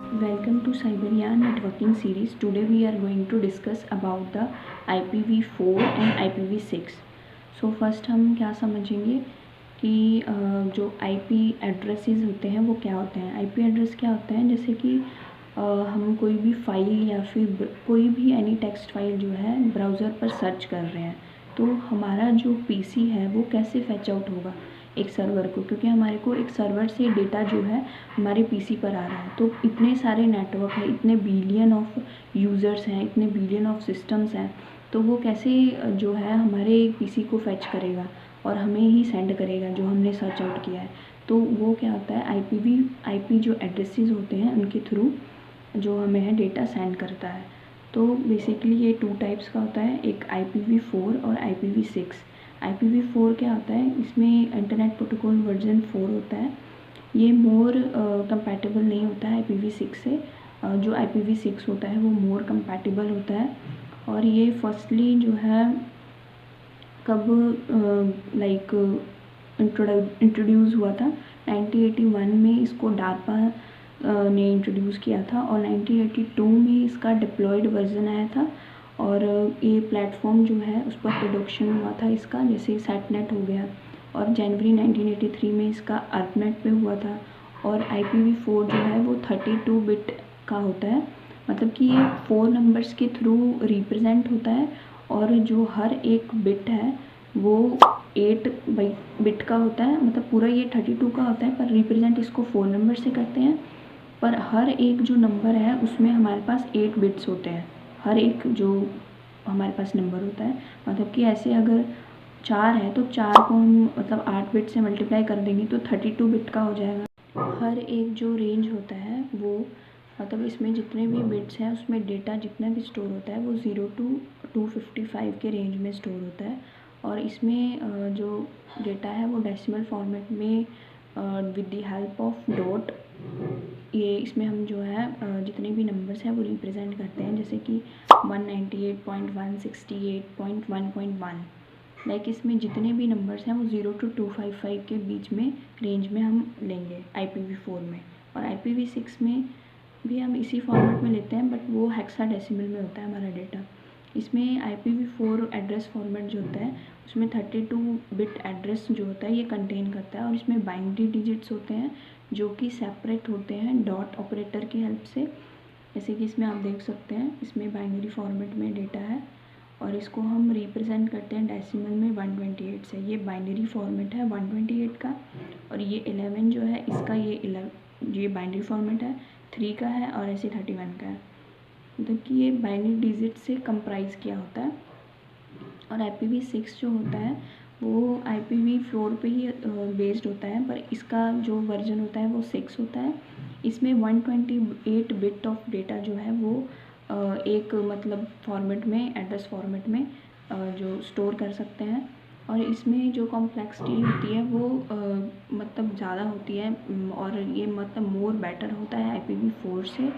Welcome to Cyberyan networking series. Today we are going to discuss about the IPv4 and IPv6. So first हम क्या समझेंगे कि जो IP addresses होते हैं वो क्या होते हैं। IP एड्रेस क्या होता है, जैसे कि हम कोई भी फाइल या फिर कोई भी एनी टेक्स्ट फाइल जो है ब्राउज़र पर सर्च कर रहे हैं, तो हमारा जो PC है वो कैसे फैच आउट होगा एक सर्वर को, क्योंकि हमारे को एक सर्वर से डेटा जो है हमारे पीसी पर आ रहा है। तो इतने सारे नेटवर्क हैं, इतने बिलियन ऑफ यूज़र्स हैं, इतने बिलियन ऑफ सिस्टम्स हैं, तो वो कैसे जो है हमारे पीसी को फैच करेगा और हमें ही सेंड करेगा जो हमने सर्च आउट किया है। तो वो क्या होता है, आईपी जो एड्रेसेस होते हैं उनके थ्रू जो हमें है डेटा सेंड करता है। तो बेसिकली ये 2 टाइप्स का होता है, एक IPv4 और IPv6। IPv4 क्या होता है, इसमें इंटरनेट प्रोटोकॉल वर्जन 4 होता है। ये मोर कंपैटिबल नहीं होता है IPv6 से। जो IPv6 होता है वो मोर कंपैटिबल होता है। और ये फर्स्टली जो है कब लाइक इंट्रोड्यूस हुआ था, 1981 में इसको डार्पा ने इंट्रोड्यूस किया था और 1982 में इसका डिप्लॉयड वर्जन आया था। और ये प्लेटफॉर्म जो है उस पर प्रोडक्शन हुआ था इसका, जैसे सेटनेट हो गया, और जनवरी 1983 में इसका ARPANET पे हुआ था। और IPv4 जो है वो 32 बिट का होता है, मतलब कि ये 4 नंबर्स के थ्रू रिप्रेजेंट होता है। और जो हर एक बिट है वो 8 बिट का होता है, मतलब पूरा ये 32 का होता है, पर रिप्रेजेंट इसको 4 नंबर से करते हैं। पर हर एक जो नंबर है उसमें हमारे पास 8 बिट्स होते हैं, हर एक जो हमारे पास नंबर होता है। मतलब कि ऐसे अगर 4 है तो 4 को हम मतलब 8 बिट से मल्टीप्लाई कर देंगे तो 32 बिट का हो जाएगा। हर एक जो रेंज होता है वो मतलब इसमें जितने भी बिट्स हैं उसमें डेटा जितना भी स्टोर होता है वो 0 to 255 के रेंज में स्टोर होता है। और इसमें जो डेटा है वो डेसिमल फॉर्मेट में with the help of dot, ये इसमें हम जो है जितने भी नंबर्स हैं वो रिप्रेजेंट करते हैं, जैसे कि 198.168.1.1, लाइक इसमें जितने भी नंबर्स हैं वो 0 to 255 के बीच में रेंज में हम लेंगे IPv4 में। और IPv6 में भी हम इसी फॉर्मेट में लेते हैं, बट वो हेक्साडेसिमल में होता है हमारा डेटा। इसमें IPv4 एड्रेस फॉर्मेट जो होता है उसमें 32 बिट एड्रेस जो होता है ये कंटेन करता है। और इसमें बाइनरी डिजिट्स होते हैं जो कि सेपरेट होते हैं डॉट ऑपरेटर की हेल्प से, जैसे कि इसमें आप देख सकते हैं इसमें बाइनरी फॉर्मेट में डेटा है और इसको हम रिप्रेजेंट करते हैं डेसिमल में 128 से। ये बाइनरी फॉर्मेट है 128 का। और ये 11 जो है इसका ये बाइनरी फॉर्मेट है 3 का है, और ऐसे 31 का है, मतलब कि ये बाइनरी डिजिट से कंप्राइज किया होता है। और IPv6 जो होता है वो IPv4 पे ही बेस्ड होता है, पर इसका जो वर्जन होता है वो 6 होता है। इसमें 128 बिट ऑफ डेटा जो है वो एक मतलब फॉर्मेट में, एड्रेस फॉर्मेट में जो स्टोर कर सकते हैं। और इसमें जो कॉम्प्लेक्सिटी होती है वो मतलब ज़्यादा होती है, और ये मतलब मोर बेटर होता है IPv4 से।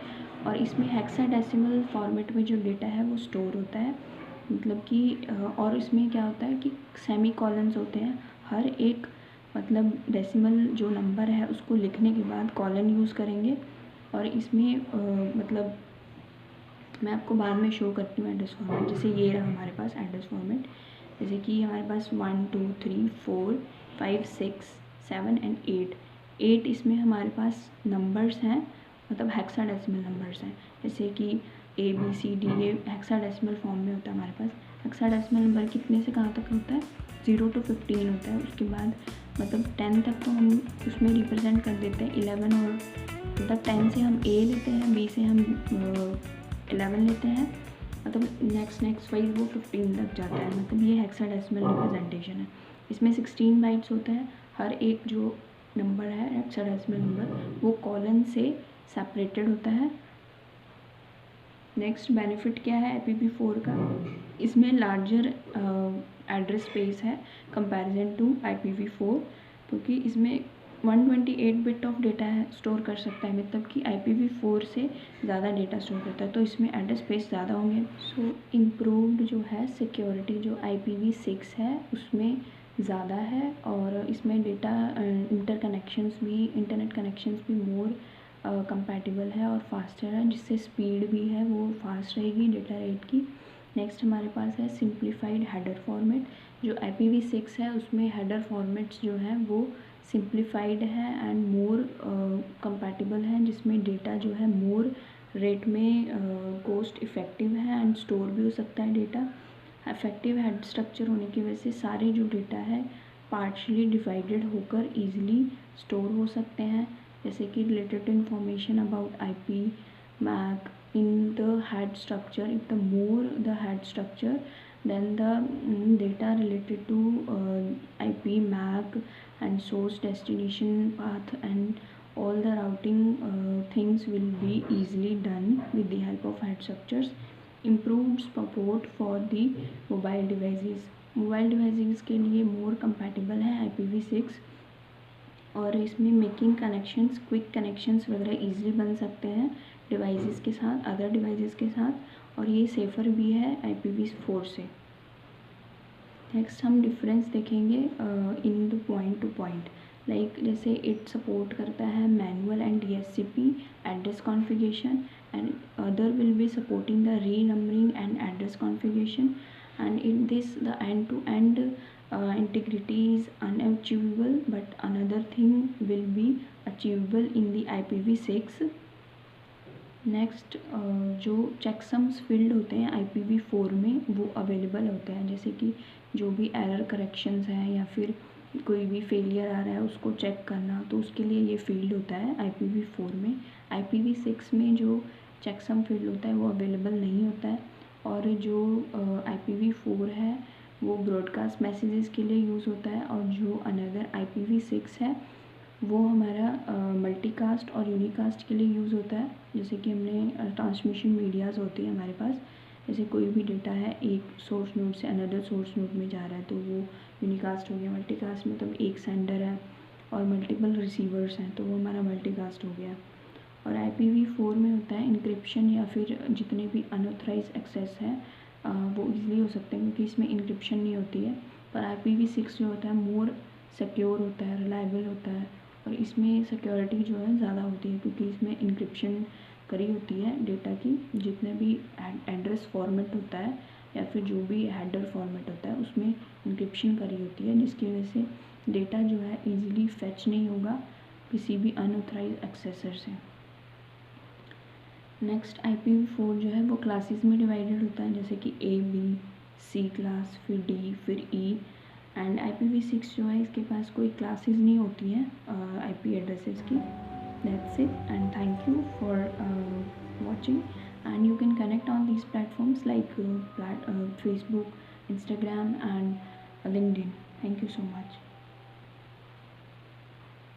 और इसमें हेक्साडेसिमल फॉर्मेट में जो डेटा है वो स्टोर होता है, मतलब कि और इसमें क्या होता है कि सेमी कॉलन्स होते हैं हर एक, मतलब डेसिमल जो नंबर है उसको लिखने के बाद कॉलन यूज़ करेंगे। और इसमें मतलब मैं आपको बाद में शो करती हूँ एड्रेस फॉर्मेट। जैसे ये रहा हमारे पास एड्रेस फॉर्मेट, जैसे कि हमारे पास 1 2 3 4 5 6 7 एंड 8 इसमें हमारे पास नंबर्स हैं, मतलब हेक्साडेसिमल नंबर्स हैं, जैसे कि ABCD, ये हेक्साडेसिमल फॉर्म में होता है हमारे पास। हेक्साडेसिमल नंबर कितने से कहाँ तक होता है, 0 to 15 होता है। उसके बाद मतलब 10 तक तो हम उसमें रिप्रेजेंट कर देते हैं 11, और मतलब 10 से हम A लेते हैं, B से हम 11 लेते हैं, मतलब नेक्स्ट वाइज वो 15 तक जाता है, मतलब ये हेक्साडेसिमल रिप्रेजेंटेशन है। इसमें 16 बाइट्स होता है, हर एक जो नंबर है हेक्साडेसिमल नंबर वो कॉलन से सेपरेटेड होता है। नेक्स्ट बेनिफिट क्या है IPv4 का, इसमें लार्जर एड्रेस स्पेस है कंपैरिजन टू IPv4, क्योंकि इसमें 128 बिट ऑफ डेटा है स्टोर कर सकता है, मतलब कि IPv4 से ज़्यादा डेटा स्टोर करता है, तो इसमें एड्रेस स्पेस ज़्यादा होंगे। सो इम्प्रूव्ड जो है सिक्योरिटी जो IPv6 है उसमें ज़्यादा है, और इसमें डेटा इंटरनेट कनेक्शंस भी मोर कंपैटिबल है और फास्टर है, जिससे स्पीड भी है वो फास्ट रहेगी डेटा रेट की। नेक्स्ट हमारे पास है सिंप्लीफाइड हेडर फॉर्मेट। जो IPv6 है उसमें हेडर फॉर्मेट्स जो हैं वो सिंप्लीफाइड है एंड मोर कंपैटिबल है, जिसमें डेटा जो है मोर रेट में कॉस्ट इफ़ेक्टिव है एंड स्टोर भी हो सकता है डेटा। इफेक्टिव हेड स्ट्रक्चर होने की वजह से सारे जो डेटा है पार्शली डिवाइडेड होकर ईजिली स्टोर हो सकते हैं, जैसे कि related to information about IP MAC in the head structure. If the more the head structure, then the data related to IP MAC and source destination path and all the routing things will be easily done with the help of head structures. Improved support for the mobile devices. Mobile devices के लिए मोर compatible है IPv6 और इसमें making connections quick connections वगैरह easily बन सकते हैं devices के साथ, अदर डिवाइसेस के साथ, और ये सेफ़र भी है IPv4 से। नेक्स्ट हम डिफरेंस देखेंगे in the point to point, like जैसे इट सपोर्ट करता है manual and DHCP address configuration and other will be supporting the renumbering and address configuration and in this the end-to-end integrity is unachievable, but another thing will be achievable in the IPv6. Next जो चेकसम्स field होते हैं IPv4 में वो available होते हैं, जैसे कि जो भी एरर करेक्शंस हैं या फिर कोई भी फेलियर आ रहा है उसको चेक करना, तो उसके लिए ये फील्ड होता है IPv4 में। IPv6 में जो चेकसम फील्ड होता है वो अवेलेबल नहीं होता है, और जो IPv4 है वो ब्रॉडकास्ट मैसेजेस के लिए यूज़ होता है, और जो अनदर IPv6 है वो हमारा मल्टीकास्ट और यूनिकास्ट के लिए यूज़ होता है। जैसे कि हमने ट्रांसमिशन मीडियाज़ होती है हमारे पास, जैसे कोई भी डेटा है एक सोर्स नोड से अनदर सोर्स नोड में जा रहा है तो वो यूनिकास्ट हो गया। मल्टीकास्ट में तब एक सेंडर है और मल्टीपल रिसीवर्स हैं तो वो हमारा मल्टीकास्ट हो गया। और IPv4 में होता है इंक्रिप्शन या फिर जितने भी अनऑथराइज एक्सेस हैं वो ईजिली हो सकते हैं क्योंकि इसमें इंक्रिप्शन नहीं होती है। पर IPv6 जो होता है मोर सिक्योर होता है, रिलायबल होता है, और इसमें सिक्योरिटी जो है ज़्यादा होती है क्योंकि इसमें इंक्रिप्शन करी होती है डेटा की। जितने भी एड्रेस फॉर्मेट होता है या फिर जो भी हेडर फॉर्मेट होता है उसमें इंक्रिप्शन करी होती है, जिसकी वजह से डेटा जो है ईजिली फेच नहीं होगा किसी भी अनऑथराइज एक्सेसर से। नेक्स्ट IPv4 जो है वो क्लासेस में डिवाइडेड होता है, जैसे कि A B C क्लास, फिर D, फिर E। एंड IPv6 जो है इसके पास कोई क्लासेस नहीं होती हैं IP एड्रेसेस की। That's it and thank you for watching, and you can connect on these platforms like Facebook, Instagram and LinkedIn. Thank you so much.